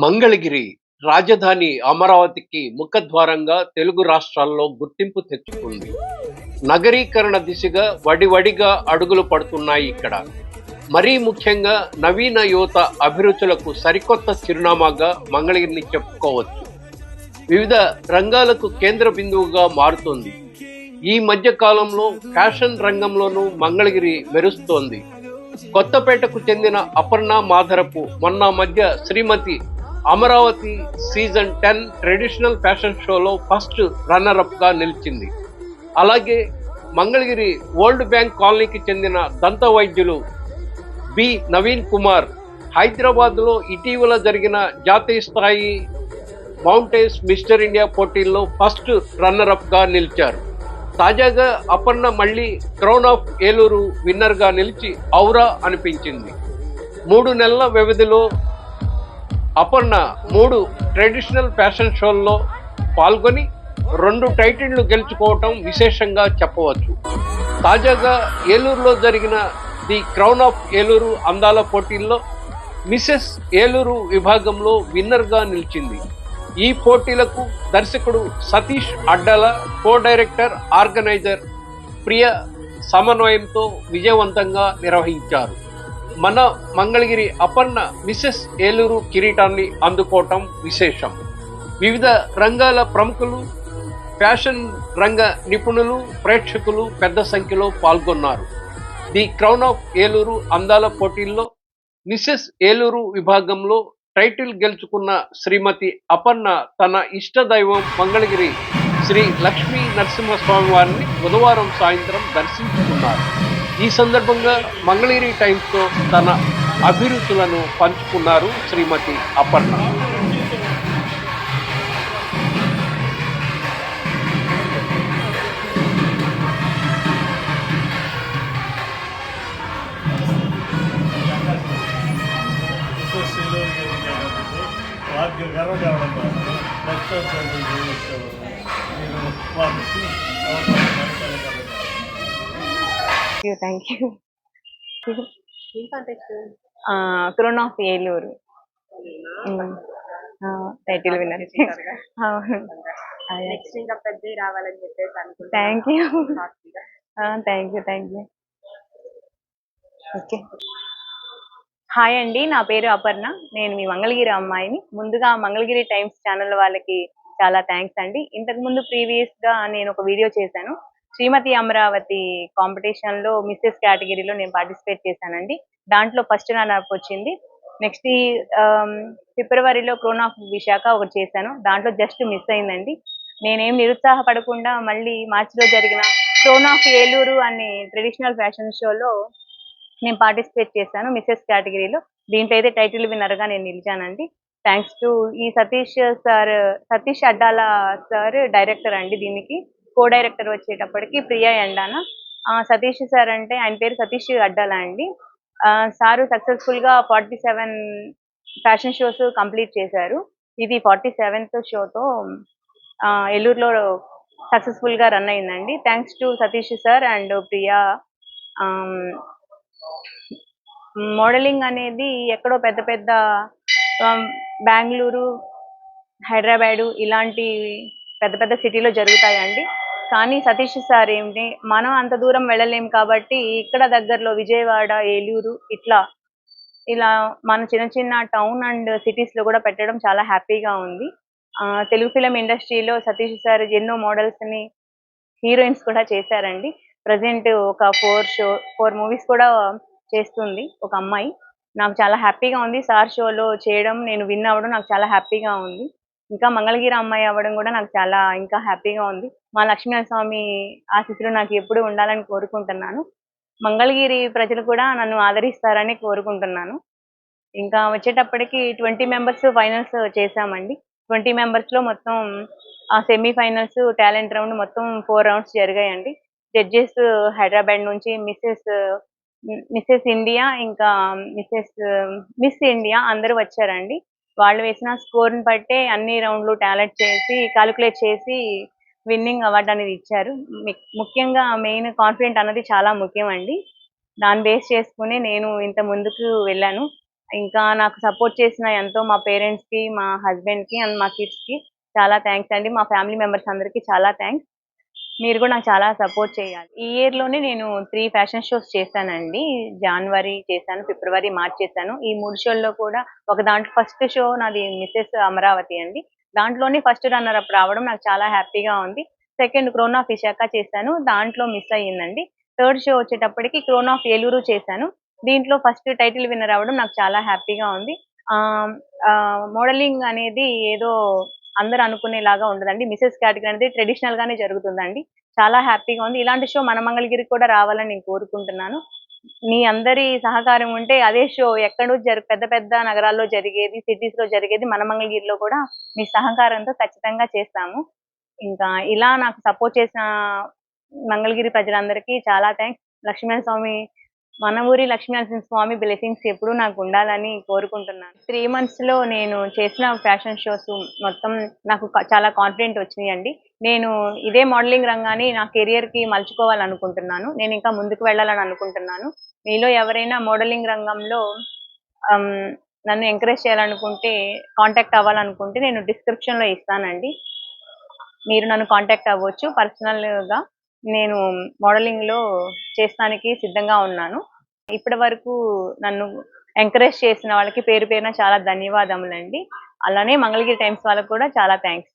మంగళగిరి రాజధాని అమరావతికి ముఖద్వారంగా తెలుగు రాష్ట్రాల్లో గుర్తింపు తెచ్చుకుంది. నగరీకరణ దిశగా వడివడిగా అడుగులు పడుతున్నాయి ఇక్కడ. మరీ ముఖ్యంగా నవీన యువత అభిరుచులకు సరికొత్త చిరునామాగా మంగళగిరిని చెప్పుకోవచ్చు. వివిధ రంగాలకు కేంద్ర బిందువుగా మారుతోంది. ఈ మధ్య కాలంలో ఫ్యాషన్ రంగంలోనూ మంగళగిరి మెరుస్తోంది. కొత్తపేటకు చెందిన అపర్ణ మాధరపు మొన్న మధ్య శ్రీమతి అమరావతి సీజన్ 10 ట్రెడిషనల్ ఫ్యాషన్ షోలో ఫస్ట్ రన్నరప్ గా నిలిచింది. అలాగే మంగళగిరి వరల్డ్ బ్యాంక్ కాలనీకి చెందిన దంత వైద్యులు బి నవీన్ కుమార్ హైదరాబాద్ లో ఇటీవల జరిగిన జాతీయ స్థాయి మౌంటైన్స్ మిస్టర్ ఇండియా పోటీల్లో ఫస్ట్ రన్నరప్ గా నిలిచారు. తాజాగా అపర్ణ మళ్ళీ క్రౌన్ ఆఫ్ ఏలూరు విన్నర్ గా నిలిచి ఔరా అనిపించింది. 3 నెలల వ్యవధిలో అపర్ణ 3 ట్రెడిషనల్ ఫ్యాషన్ షోల్లో పాల్గొని 2 టైటిళ్లు గెలుచుకోవటం విశేషంగా చెప్పవచ్చు. తాజాగా ఏలూరులో జరిగిన ది క్రౌన్ ఆఫ్ ఏలూరు అందాల పోటీల్లో మిసెస్ ఏలూరు విభాగంలో విన్నర్ గా నిలిచింది. ఈ పోటీలకు దర్శకుడు Satish Addala, co director, organiser Priya సమన్వయంతో విజయవంతంగా నిర్వహించారు. మన మంగళగిరి అపర్ణ మిసెస్ ఏలూరు కిరీటాన్ని అందుకోవటం విశేషం. వివిధ రంగాల ప్రముఖులు, ఫ్యాషన్ రంగ నిపుణులు, ప్రేక్షకులు పెద్ద సంఖ్యలో పాల్గొన్నారు. ది క్రౌన్ ఆఫ్ ఏలూరు అందాల పోటీల్లో మిసెస్ ఏలూరు విభాగంలో టైటిల్ గెలుచుకున్న శ్రీమతి అపర్ణ తన ఇష్టదైవం మంగళగిరి శ్రీ లక్ష్మీ నరసింహస్వామి వారిని బుధవారం సాయంత్రం దర్శించుకున్నారు. ఈ సందర్భంగా మంగళగిరి టైమ్స్తో తన అభిరుచులను పంచుకున్నారు Shrimati Aparna. Thank you. Crown of Eluru title winner. Thank you. Okay. Hi అండి, నా పేరు అపర్ణ. నేను మీ మంగళగిరి అమ్మాయిని. ముందుగా మంగళగిరి టైమ్స్ ఛానల్ వాళ్ళకి చాలా థ్యాంక్స్ అండి. ఇంతకు ముందు ప్రీవియస్ గా నేను ఒక వీడియో చేశాను. శ్రీమతి అమరావతి కాంపిటీషన్ లో మిస్సెస్ కేటగిరీలో నేను పార్టిసిపేట్ చేశానండి. దాంట్లో ఫస్ట్ రన్నర్ వచ్చింది. నెక్స్ట్ ఫిబ్రవరిలో క్రోన్ ఆఫ్ విశాఖ ఒకటి చేశాను. దాంట్లో జస్ట్ మిస్ అయిందండి. నేనేం నిరుత్సాహపడకుండా మళ్ళీ మార్చిలో జరిగిన క్రోన్ ఆఫ్ ఏలూరు అనే ట్రెడిషనల్ ఫ్యాషన్ షోలో నేను పార్టిసిపేట్ చేశాను మిస్సెస్ కేటగిరీలో. దీంట్లో అయితే టైటిల్ విన్నర్ గా నేను నిలిచానండి. థ్యాంక్స్ టు ఈ సతీష్ అడ్డాల సార్ డైరెక్టర్ అండి. దీనికి కో డైరెక్టర్ వచ్చేటప్పటికి ప్రియా ఎండాన. సతీష్ సార్ అంటే ఆయన పేరు సతీష్ అడ్డాల అండి. సారు సక్సెస్ఫుల్ గా 47 ఫ్యాషన్ షోస్ కంప్లీట్ చేశారు. ఇది 47th షోతో ఏలూరులో సక్సెస్ఫుల్ గా రన్ అయిందండి. Thanks to Satish sir and Priya. Modelling అనేది ఎక్కడో పెద్ద పెద్ద బెంగళూరు, హైదరాబాదు ఇలాంటి పెద్ద పెద్ద సిటీలో జరుగుతాయండి. కానీ సతీష్ సార్ ఏంటి, మనం అంత దూరం వెళ్ళలేం కాబట్టి ఇక్కడ దగ్గరలో విజయవాడ, ఏలూరు ఇలా మన చిన్న చిన్న టౌన్ అండ్ సిటీస్ లో కూడా పెట్టడం చాలా హ్యాపీగా ఉంది. తెలుగు ఫిలిం ఇండస్ట్రీలో సతీష్ సార్ ఎన్నో మోడల్స్ ని, హీరోయిన్స్ కూడా చేశారండి. ప్రజెంట్ ఒక 4 మూవీస్ కూడా చేస్తుంది ఒక అమ్మాయి. నాకు చాలా హ్యాపీగా ఉంది సార్ షోలో చేయడం, నేను విన్ అవ్వడం నాకు చాలా హ్యాపీగా ఉంది. ఇంకా మంగళగిరి అమ్మాయి అవ్వడం కూడా నాకు చాలా ఇంకా హ్యాపీగా ఉంది. మా లక్ష్మీనరస్వామి ఆశీస్సులు నాకు ఎప్పుడు ఉండాలని కోరుకుంటున్నాను. మంగళగిరి ప్రజలు కూడా నన్ను ఆదరిస్తారని కోరుకుంటున్నాను. ఇంకా వచ్చేటప్పటికి 20 మెంబర్స్ ఫైనల్స్ చేశామండి. 20 మెంబర్స్ లో మొత్తం సెమీ ఫైనల్స్, టాలెంట్ రౌండ్ మొత్తం 4 రౌండ్స్ జరిగాయండి. జడ్జెస్ హైదరాబాద్ నుంచి మిస్సెస్ ఇండియా, ఇంకా మిస్ ఇండియా అందరూ వచ్చారండి. వాళ్ళు వేసిన స్కోర్ ని బట్టే అన్ని రౌండ్లు టాలెంట్ చేసి క్యాలిక్యులేట్ చేసి విన్నింగ్ అవార్డు అనేది ఇచ్చారు. ముఖ్యంగా మెయిన్ కాన్ఫిడెంట్ అన్నది చాలా ముఖ్యం అండి. దాన్ని బేస్ చేసుకుని నేను ఇంత ముందుకు వెళ్ళాను. ఇంకా నాకు సపోర్ట్ చేసిన ఎంతో మా పేరెంట్స్ కి, మా హస్బెండ్ కి అండ్ మా కిడ్స్ కి చాలా థ్యాంక్స్ అండి. మా ఫ్యామిలీ మెంబర్స్ అందరికి చాలా థ్యాంక్స్. మీరు కూడా నాకు చాలా సపోర్ట్ చేయాలి. ఈ ఇయర్ లోనే నేను 3 ఫ్యాషన్ షోస్ చేశానండి. జనవరి చేశాను, ఫిబ్రవరి, మార్చ్ చేశాను. ఈ 3 షోల్లో కూడా ఒక దాంట్లో ఫస్ట్ షో నాది మిసెస్ అమరావతి అండి. దాంట్లోనే ఫస్ట్ రన్నర్ అప్ రావడం నాకు చాలా హ్యాపీగా ఉంది. సెకండ్ క్రోన్ ఆఫ్ విశాఖ చేశాను. దాంట్లో మిస్ అయ్యిందండి. థర్డ్ షో వచ్చేటప్పటికి క్రోన్ ఆఫ్ ఏలూరు చేశాను. దీంట్లో ఫస్ట్ టైటిల్ విన్నర్ అవ్వడం నాకు చాలా హ్యాపీగా ఉంది. ఆహ్, మోడలింగ్ అనేది ఏదో అందరూ అనుకునేలాగా ఉండదండి. మిసెస్ కేటగిరీ అనేది ట్రెడిషనల్ గానే జరుగుతుందండి. చాలా హ్యాపీగా ఉంది. ఇలాంటి షో మన మంగళగిరికి కూడా రావాలని నేను కోరుకుంటున్నాను. మీ అందరి సహకారం ఉంటే అదే షో ఎక్కడో పెద్ద పెద్ద నగరాల్లో జరిగేది, సిటీస్ లో జరిగేది మన మంగళగిరిలో కూడా మీ సహకారంతో ఖచ్చితంగా చేస్తాము. ఇంకా ఇలా నాకు సపోర్ట్ చేసిన మంగళగిరి ప్రజలందరికీ చాలా థ్యాంక్స్. లక్ష్మీనరసింహ స్వామి, మన ఊరి లక్ష్మీనరసింహ స్వామి బ్లెస్సింగ్స్ ఎప్పుడూ నాకు ఉండాలని కోరుకుంటున్నాను. 3 మంత్స్ లో నేను చేసిన ఫ్యాషన్ షోస్ మొత్తం నాకు చాలా కాన్ఫిడెంట్ వచ్చినాయండి. నేను ఇదే మోడలింగ్ రంగాన్ని నా కెరియర్ కి మలుచుకోవాలనుకుంటున్నాను. నేను ఇంకా ముందుకు వెళ్ళాలని అనుకుంటున్నాను. మీలో ఎవరైనా మోడలింగ్ రంగంలో ఆమ్, నన్ను ఎంకరేజ్ చేయాలనుకుంటే, కాంటాక్ట్ అవ్వాలనుకుంటే నేను డిస్క్రిప్షన్ లో ఇస్తానండి. మీరు నన్ను కాంటాక్ట్ అవ్వచ్చు పర్సనల్ గా. నేను మోడలింగ్ లో చేస్తానికి సిద్ధంగా ఉన్నాను. ఇప్పటి వరకు నన్ను ఎంకరేజ్ చేసిన వాళ్ళకి పేరు పేరున చాలా ధన్యవాదములండి. అలానే మంగళగిరి టైమ్స్ వాళ్ళకి కూడా చాలా థ్యాంక్స్.